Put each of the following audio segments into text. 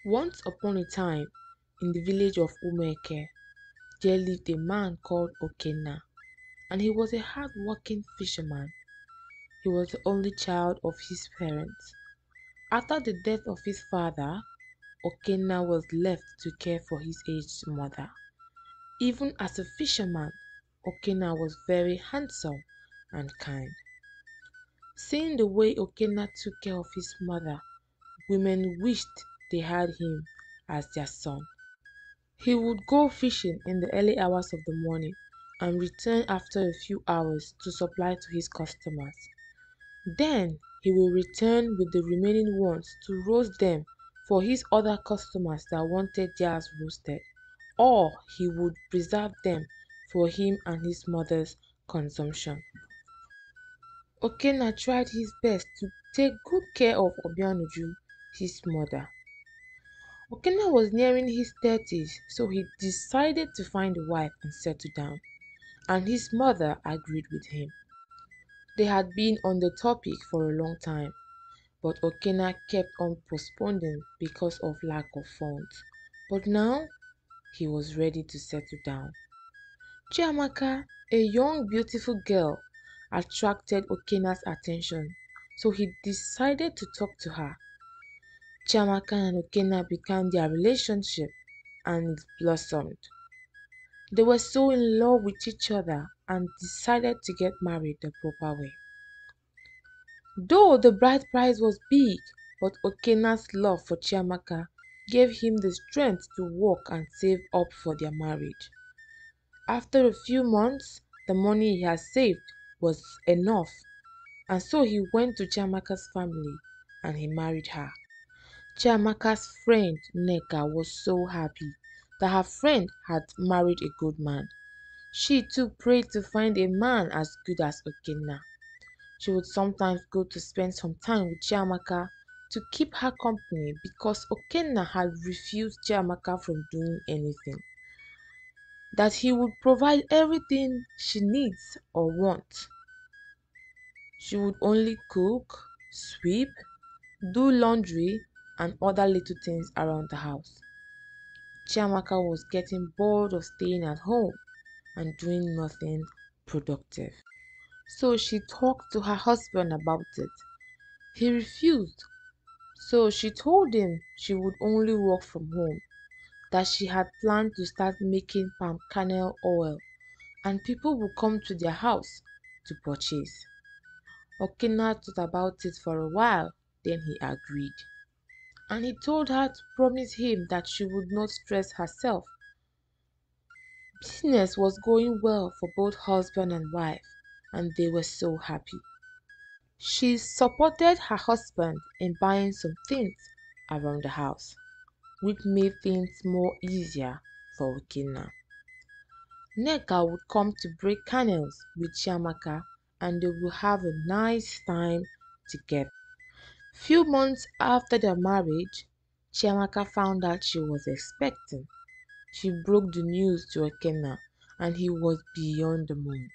Once upon a time, in the village of Umeke, there lived a man called Okenna, and he was a hard-working fisherman. He was the only child of his parents. After the death of his father, Okenna was left to care for his aged mother. Even as a fisherman, Okenna was very handsome and kind. Seeing the way Okenna took care of his mother, women wished they had him as their son. He would go fishing in the early hours of the morning and return after a few hours to supply to his customers. Then he will return with the remaining ones to roast them for his other customers that wanted theirs roasted, or he would preserve them for him and his mother's consumption. Okenna tried his best to take good care of Obianuju, his mother. Okenna was nearing his 30s, so he decided to find a wife and settle down, and his mother agreed with him. They had been on the topic for a long time, but Okenna kept on postponing because of lack of funds. But now he was ready to settle down. Chiamaka, a young beautiful girl, attracted Okenna's attention, so he decided to talk to her. Chiamaka and Okenna began their relationship and it blossomed. They were so in love with each other and decided to get married the proper way. Though the bride price was big, but Okenna's love for Chiamaka gave him the strength to work and save up for their marriage. After a few months, the money he had saved was enough, and so he went to Chiamaka's family and he married her. Chiamaka's friend Nneka was so happy that her friend had married a good man. She too prayed to find a man as good as Okenna. She would sometimes go to spend some time with Chiamaka to keep her company because Okenna had refused Chiamaka from doing anything. That he would provide everything she needs or wants. She would only cook, sweep, do laundry, and other little things around the house. Chiamaka was getting bored of staying at home and doing nothing productive. So she talked to her husband about it. He refused, so she told him she would only work from home, that she had planned to start making palm kernel oil and people would come to their house to purchase. Okenna thought about it for a while, then he agreed. And he told her to promise him that she would not stress herself. Business was going well for both husband and wife, and they were so happy. She supported her husband in buying some things around the house, which made things more easier for Okenna. Nneka would come to break kernels with Chiamaka and they would have a nice time together. Few months after their marriage, Chiamaka found out she was expecting. She broke the news to Okenna and he was beyond the moon.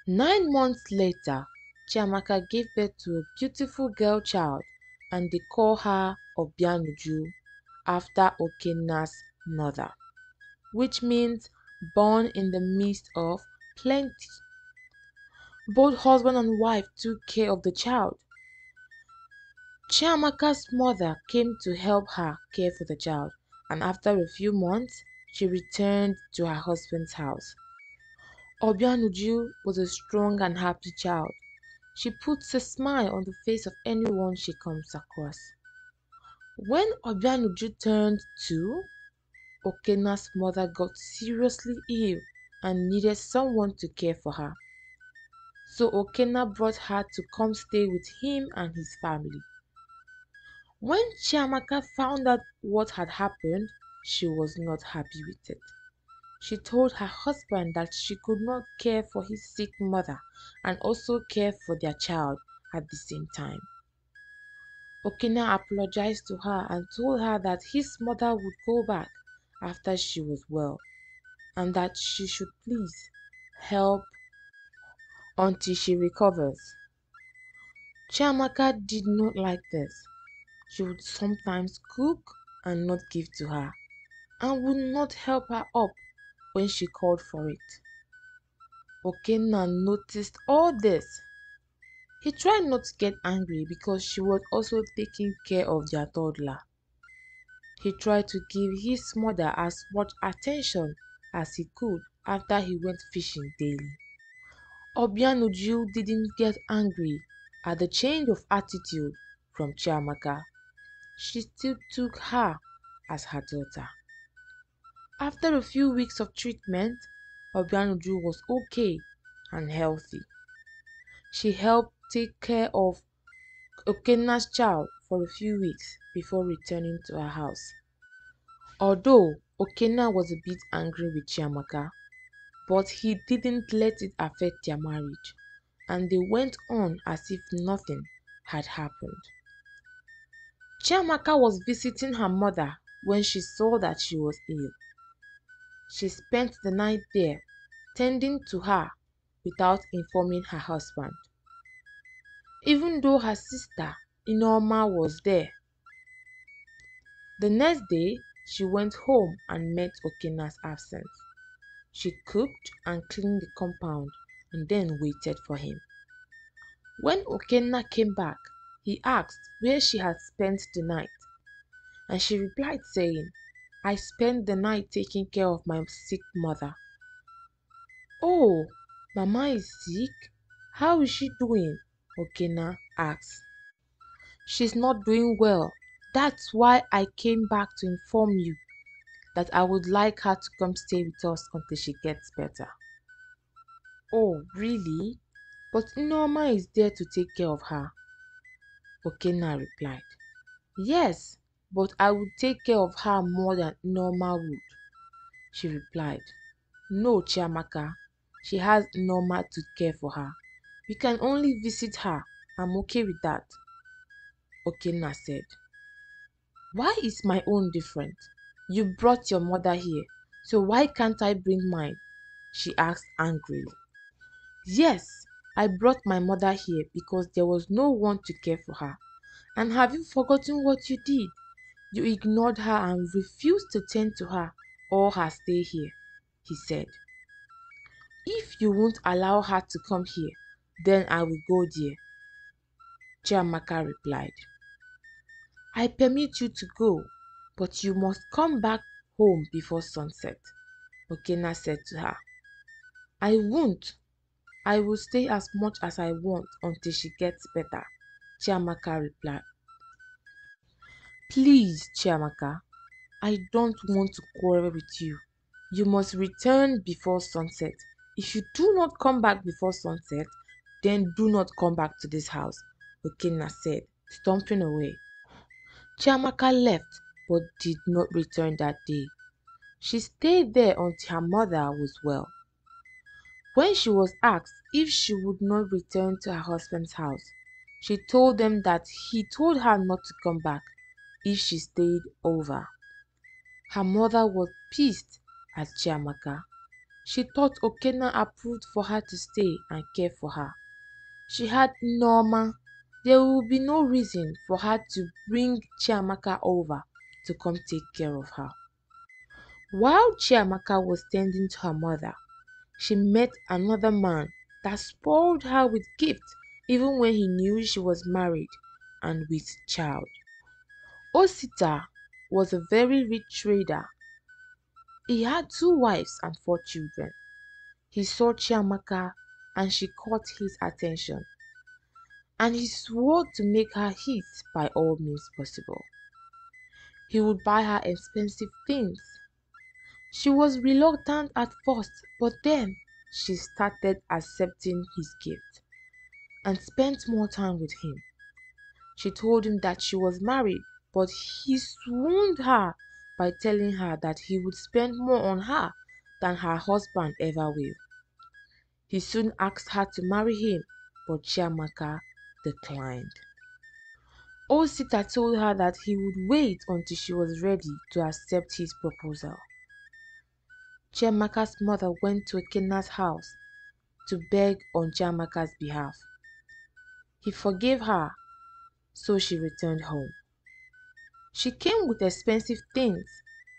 9 months later, Chiamaka gave birth to a beautiful girl child and they call her Obianuju after Okenna's mother, which means born in the midst of plenty. Both husband and wife took care of the child. Chiamaka's mother came to help her care for the child, and after a few months, she returned to her husband's house. Obianuju was a strong and happy child. She puts a smile on the face of anyone she comes across. When Obianuju turned 2, Okenna's mother got seriously ill and needed someone to care for her. So Okenna brought her to come stay with him and his family. When Chiamaka found out what had happened, she was not happy with it. She told her husband that she could not care for his sick mother and also care for their child at the same time. Okenna apologized to her and told her that his mother would go back after she was well and that she should please help until she recovers. Chiamaka did not like this. She would sometimes cook and not give to her, and would not help her up when she called for it. Okenna noticed all this. He tried not to get angry because she was also taking care of their toddler. He tried to give his mother as much attention as he could after he went fishing daily. Obianuju didn't get angry at the change of attitude from Chiamaka. She still took her as her daughter. After a few weeks of treatment, Obianuju was okay and healthy. She helped take care of Okenna's child for a few weeks before returning to her house. Although Okenna was a bit angry with Chiamaka, but he didn't let it affect their marriage, and they went on as if nothing had happened. Chiamaka was visiting her mother when she saw that she was ill. She spent the night there, tending to her without informing her husband. Even though her sister Inorma was there, the next day she went home and met Okenna's absence. She cooked and cleaned the compound and then waited for him. When Okenna came back, he asked where she had spent the night, and she replied saying, "I spent the night taking care of my sick mother." "Oh, Mama is sick? How is she doing?" Okenna asked. "She's not doing well. That's why I came back to inform you that I would like her to come stay with us until she gets better." "Oh, really? But Norma is there to take care of her," Okenna replied. "Yes, but I would take care of her more than Norma would," she replied. "No, Chiamaka, she has Norma to care for her. You can only visit her. I'm okay with that," Okenna said. "Why is my own different? You brought your mother here, so why can't I bring mine?" she asked angrily. "Yes, I brought my mother here because there was no one to care for her. And have you forgotten what you did? You ignored her and refused to tend to her or her stay here," he said. "If you won't allow her to come here, then I will go there," Chiamaka replied. "I permit you to go, but you must come back home before sunset," Okenna said to her. "I won't. I will stay as much as I want until she gets better," Chiamaka replied. "Please, Chiamaka, I don't want to quarrel with you. You must return before sunset. If you do not come back before sunset, then do not come back to this house," Okenna said, stomping away. Chiamaka left but did not return that day. She stayed there until her mother was well. When she was asked if she would not return to her husband's house, she told them that he told her not to come back if she stayed over. Her mother was pissed at Chiamaka. She thought Okenna approved for her to stay and care for her. She had Norma. There would be no reason for her to bring Chiamaka over to come take care of her. While Chiamaka was tending to her mother, she met another man that spoiled her with gifts even when he knew she was married and with child. Osita was a very rich trader. He had 2 wives and 4 children. He saw Chiamaka and she caught his attention, and he swore to make her his by all means possible. He would buy her expensive things. She was reluctant at first, but then she started accepting his gift and spent more time with him. She told him that she was married, but he swooned her by telling her that he would spend more on her than her husband ever will. He soon asked her to marry him, but Chiamaka declined. Osita told her that he would wait until she was ready to accept his proposal. Chiamaka's mother went to Ekenna's house to beg on Chiamaka's behalf. He forgave her, so she returned home. She came with expensive things,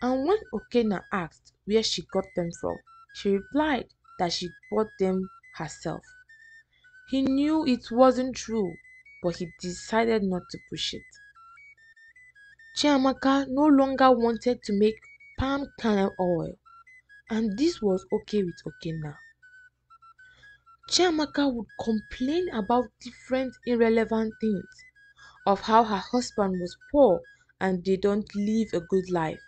and when Okena asked where she got them from, she replied that she bought them herself. He knew it wasn't true, but he decided not to push it. Chiamaka no longer wanted to make palm kernel oil, and this was okay with Okena. Chiamaka would complain about different irrelevant things, of how her husband was poor and they don't live a good life,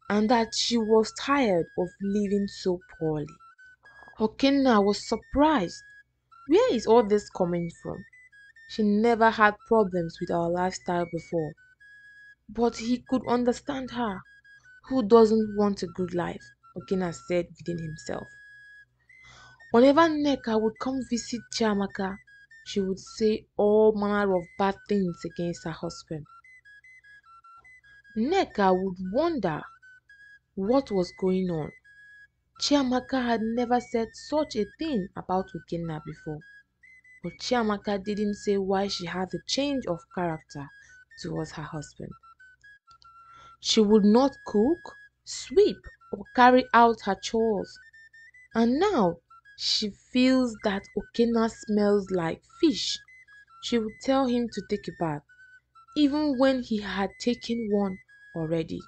and that she was tired of living so poorly. Okena was surprised. Where is all this coming from? She never had problems with our lifestyle before, but he could understand her. Who doesn't want a good life? Okena said within himself. Whenever Neka would come visit Chiamaka, she would say all manner of bad things against her husband. Neka would wonder what was going on. Chiamaka had never said such a thing about Okena before, but Chiamaka didn't say why she had a change of character towards her husband. She would not cook, sweep, or carry out her chores, and now she feels that Okena smells like fish. She would tell him to take a bath, even when he had taken one already.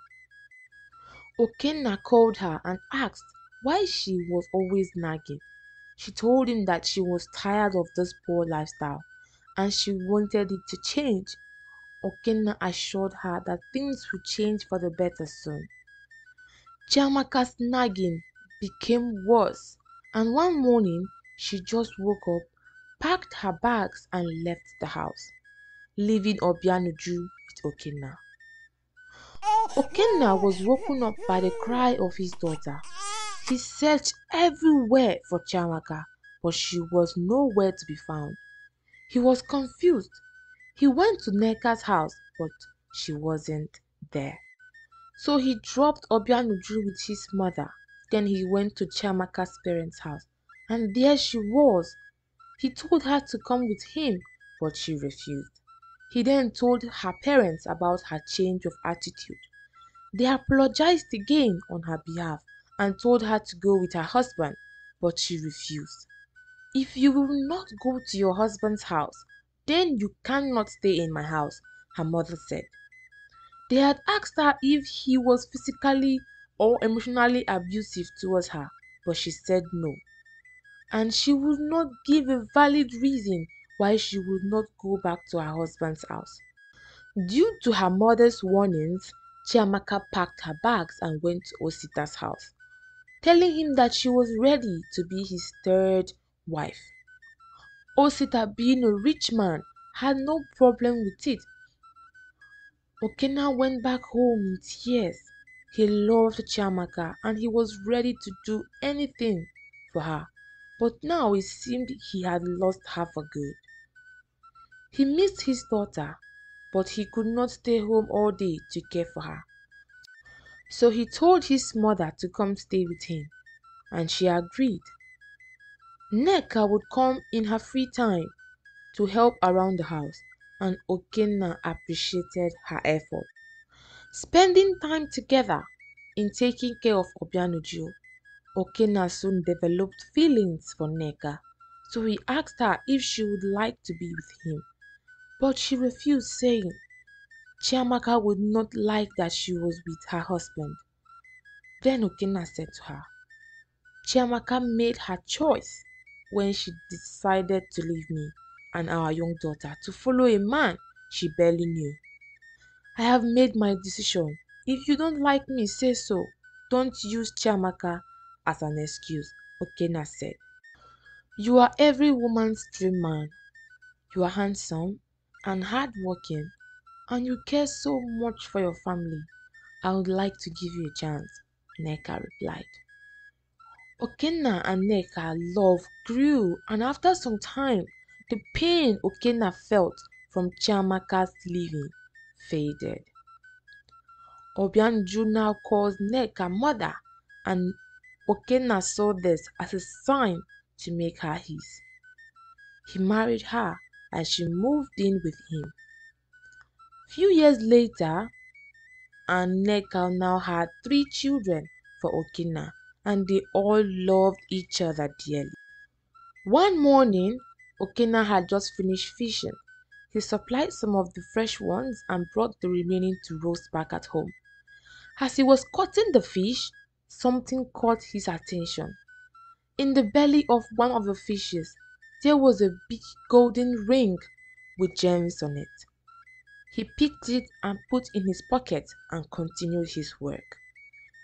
Okena called her and asked why she was always nagging. She told him that she was tired of this poor lifestyle and she wanted it to change. Okena assured her that things would change for the better soon. Chiamaka's nagging became worse, and one morning she just woke up, packed her bags, and left the house, leaving Obianuju with Okena. Okena was woken up by the cry of his daughter. He searched everywhere for Chiamaka, but she was nowhere to be found. He was confused. He went to Neka's house, but she wasn't there. So he dropped Obianuju with his mother. Then he went to Chiamaka's parents' house, and there she was. He told her to come with him, but she refused. He then told her parents about her change of attitude. They apologized again on her behalf and told her to go with her husband, but she refused. If you will not go to your husband's house, then you cannot stay in my house, her mother said. They had asked her if he was physically or emotionally abusive towards her, but she said no. And she would not give a valid reason why she would not go back to her husband's house. Due to her mother's warnings, Chiamaka packed her bags and went to Osita's house, telling him that she was ready to be his third wife. Osita, being a rich man, had no problem with it. Okena went back home in tears. He loved Chiamaka and he was ready to do anything for her, but now it seemed he had lost her for good. He missed his daughter, but he could not stay home all day to care for her. So he told his mother to come stay with him, and she agreed. Neka would come in her free time to help around the house, and Okena appreciated her effort. Spending time together in taking care of Obianuju, Okena soon developed feelings for Neka, so he asked her if she would like to be with him, but she refused, saying Chiamaka would not like that she was with her husband. Then Okena said to her, Chiamaka made her choice when she decided to leave me and our young daughter to follow a man she barely knew. I have made my decision. If you don't like me, say so. Don't use Chiamaka as an excuse, Okena said. You are every woman's dream man. You are handsome and hardworking, and you care so much for your family. I would like to give you a chance, Neka replied. Okena and Neka love grew, and after some time, the pain Okena felt from Chiamaka's leaving faded. Obianju now calls Neka mother, and Okena saw this as a sign to make her his. He married her and she moved in with him. Few years later, and Neka now had 3 children for Okina, and they all loved each other dearly. One morning, Okina had just finished fishing. He supplied some of the fresh ones and brought the remaining to roast back at home. As he was cutting the fish, something caught his attention. In the belly of one of the fishes, there was a big golden ring with gems on it. He picked it and put in his pocket and continued his work.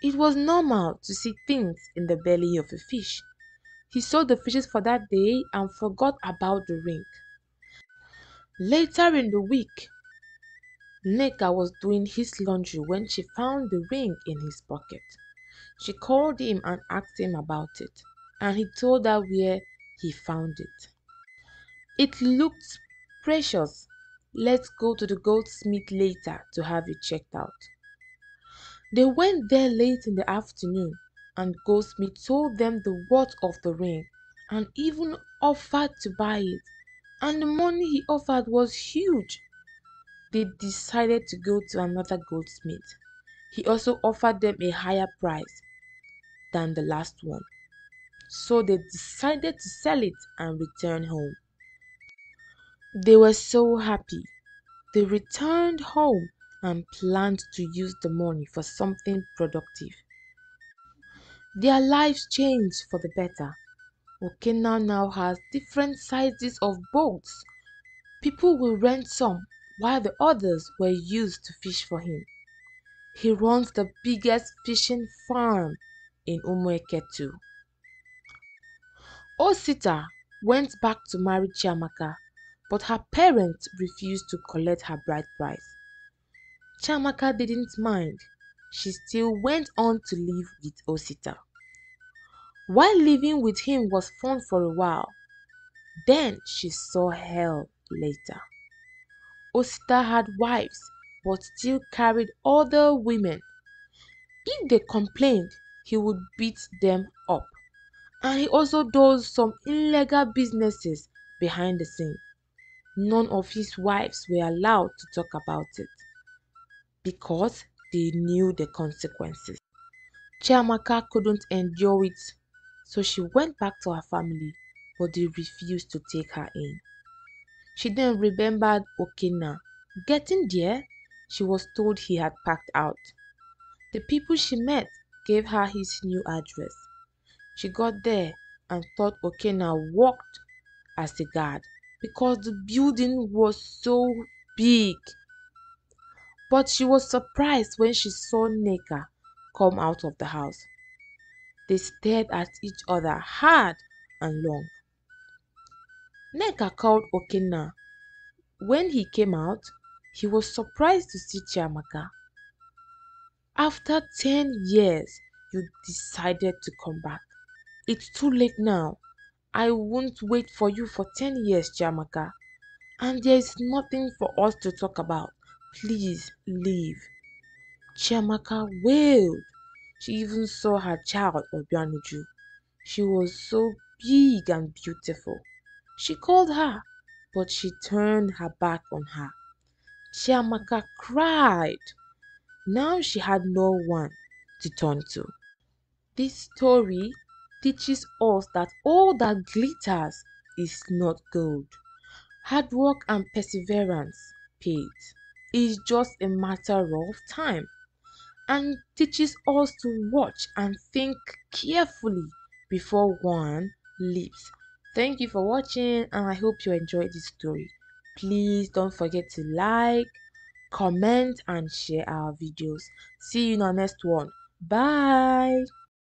It was normal to see things in the belly of a fish. He sold the fishes for that day and forgot about the ring. Later in the week, Nneka was doing his laundry when she found the ring in his pocket. She called him and asked him about it, and he told her where he found it. It looked precious. Let's go to the goldsmith later to have it checked out. They went there late in the afternoon, and goldsmith told them the worth of the ring and even offered to buy it. And the money he offered was huge. They decided to go to another goldsmith. He also offered them a higher price than the last one. So they decided to sell it and return home. They were so happy. They returned home and planned to use the money for something productive. Their lives changed for the better. Okena now has different sizes of boats. People will rent some, while the others were used to fish for him. He runs the biggest fishing farm in Umueke too. Osita went back to marry Chiamaka, but her parents refused to collect her bride price. Chiamaka didn't mind. She still went on to live with Osita. While living with him was fun for a while, then she saw hell later. Osita had wives but still carried other women. If they complained, he would beat them up. And he also does some illegal businesses behind the scene. None of his wives were allowed to talk about it because they knew the consequences. Chiamaka couldn't endure it, so she went back to her family, but they refused to take her in. She then remembered Okina. Getting there, she was told he had packed out. The people she met gave her his new address. She got there and thought Okina worked as a guard because the building was so big. But she was surprised when she saw Neka come out of the house. They stared at each other hard and long. Neka called Okina. When he came out, he was surprised to see Chiamaka. After 10 years, you decided to come back. It's too late now. I won't wait for you for 10 years, Chiamaka. And there is nothing for us to talk about. Please leave. Chiamaka wailed. She even saw her child, Obianuju. She was so big and beautiful. She called her, but she turned her back on her. Chiamaka cried. Now she had no one to turn to. This story teaches us that all that glitters is not gold. Hard work and perseverance paid. It's just a matter of time, and teaches us to watch and think carefully before one leaps. Thank you for watching, and I hope you enjoyed this story. Please don't forget to like, comment, and share our videos. See you in our next one. Bye.